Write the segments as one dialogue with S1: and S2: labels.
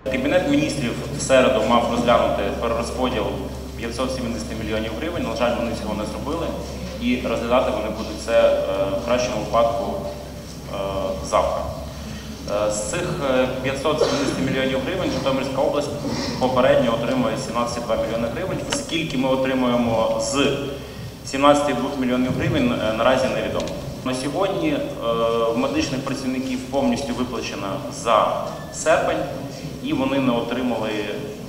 S1: Кабінет міністрів в середу мав розглянути перерозподіл 570 мільйонів гривень. На жаль, вони цього не зробили. І розглядати вони будуть це в кращому випадку завтра. З цих 570 мільйонів гривень Житомирська область попередньо отримує 17,2 мільйони гривень. Скільки ми отримуємо з 17,2 мільйонів гривень, наразі невідомо. На сьогодні в медичних працівників повністю виплачено за серпень, і вони не отримали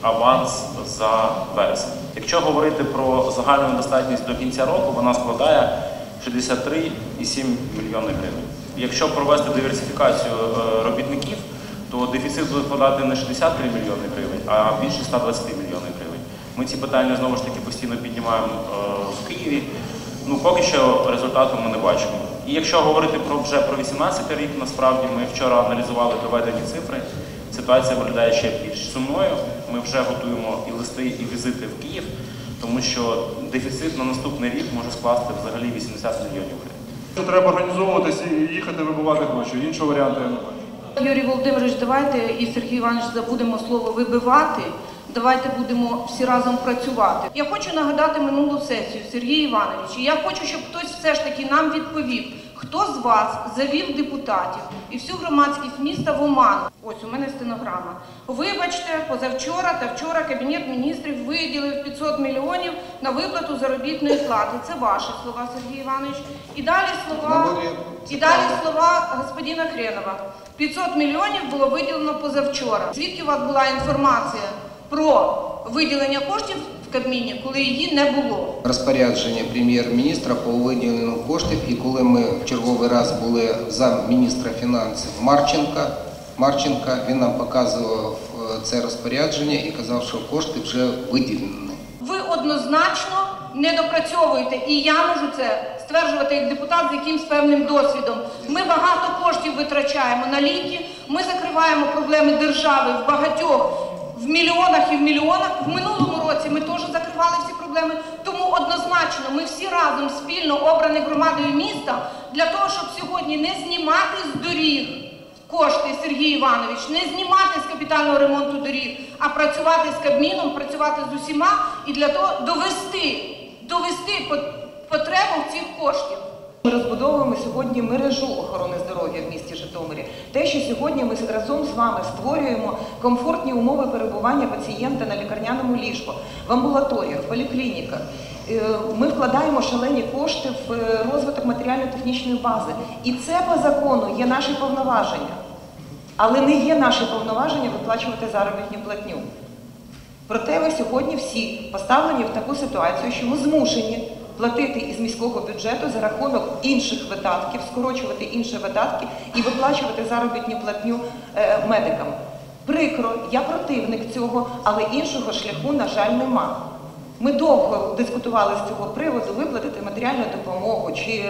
S1: аванс за вересень. Якщо говорити про загальну недостатність до кінця року, вона складає 63,7 мільйони гривень. Якщо провести диверсифікацію робітників, то дефіцит буде складати не 63 мільйони гривень, а більше 120 мільйонів гривень. Ми ці питання знову ж таки постійно піднімаємо в Києві. Поки що результату ми не бачимо. І якщо говорити вже про 2018 рік, насправді ми вчора аналізували доведені цифри, ситуація виглядає ще більш сумною. Ми вже готуємо і листи, і візити в Київ, тому що дефіцит на наступний рік може скласти взагалі 80 мільйонів гривень.
S2: Треба організовуватися і їхати вибивати гроші. Іншого варіанту я не бачу.
S3: Юрій Володимирович, давайте і Сергій Іванович забудемо слово «вибивати». Давайте будемо всі разом працювати. Я хочу нагадати минулу сесію, Сергій Іванович. Я хочу, щоб хтось все ж таки нам відповів, хто з вас завів депутатів і всю громадськість міста в оману. Ось у мене стенограма. Вибачте, позавчора та вчора Кабінет міністрів виділив 500 мільйонів на виплату заробітної плати. Це ваші слова, Сергій Іванович. І далі слова господина Хренова. 500 мільйонів було виділено позавчора. Звідки у вас була інформація про виділення коштів в Кабміні, коли її не було?
S4: Розпорядження прем'єр-міністра по виділенню коштів, і коли ми в черговий раз були замміністра фінансів Марченка, він нам показував це розпорядження і казав, що кошти вже виділені.
S3: Ви однозначно не допрацьовуєте, і я можу це стверджувати як депутат з якимсь певним досвідом. Ми багато коштів витрачаємо на ліки, ми закриваємо проблеми держави в багатьох, в мільйонах і в мільйонах. В минулому році ми теж закривали всі проблеми. Тому однозначно ми всі разом спільно обрані громадою міста для того, щоб сьогодні не знімати з доріг кошти, Сергій Іванович, не знімати з капітального ремонту доріг, а працювати з Кабміном, працювати з усіма і для того довести потребу цих коштів.
S5: Ми розбудовуємо сьогодні мережу охорони здоров'я в місті Житомирі. Те, що сьогодні ми разом з вами створюємо комфортні умови перебування пацієнта на лікарняному ліжку, в амбулаторіях, в поліклініках. Ми вкладаємо шалені кошти в розвиток матеріально-технічної бази. І це по закону є наші повноваження. Але не є наші повноваження виплачувати заробітну платню. Проте ви сьогодні всі поставлені в таку ситуацію, що ми змушені платити із міського бюджету за рахунок інших видатків, скорочувати інші видатки і виплачувати заробітну платню медикам. Прикро, я противник цього, але іншого шляху, на жаль, нема. Ми довго дискутували з цього приводу, виплатити матеріальну допомогу чи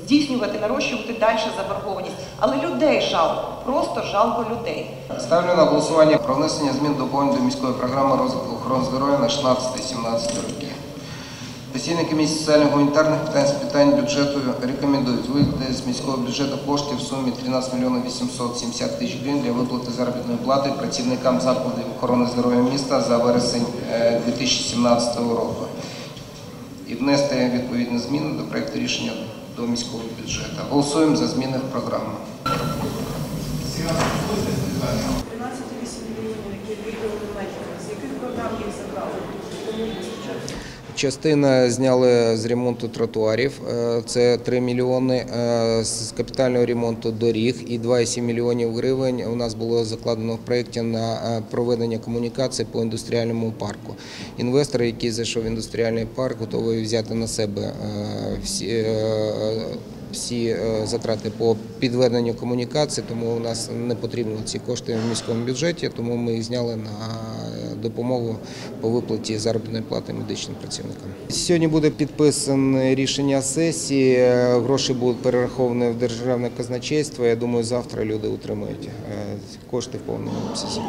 S5: здійснювати, нарощувати далі заборгованість. Але людей жалко, просто жалко людей.
S4: Ставлю на голосування про внесення змін доповнень до міської програми розвитку охорони здоров'я на 16-17 роки. Постійна комісія соціально-гуманітарних питань з питань бюджету рекомендують виділити з міського бюджету коштів в сумі 13 мільйонів 870 тисяч гривень для виплати заробітної плати працівникам закладів охорони здоров'я міста за вересень 2017 року. І внести відповідні зміни до проєкту рішення до міського бюджету. Голосуємо за зміни в програму.
S6: 13,8 мільйонів, які виділили медикам, з яких програм їх забрали?
S4: Частина зняли з ремонту тротуарів, це 3 мільйони, з капітального ремонту доріг і 2,7 мільйонів гривень у нас було закладено в проєкті на проведення комунікацій по індустріальному парку. Інвестор, який зайшов в індустріальний парк, готовий взяти на себе всі затрати по підведенню комунікацій, тому у нас не потрібні ці кошти в міському бюджеті, тому ми їх зняли на допомогу по виплаті заробітної плати медичним працівникам. Сьогодні буде підписане рішення сесії, гроші будуть перераховані в державне казначейство. Я думаю, завтра люди отримають кошти в повному обсязі.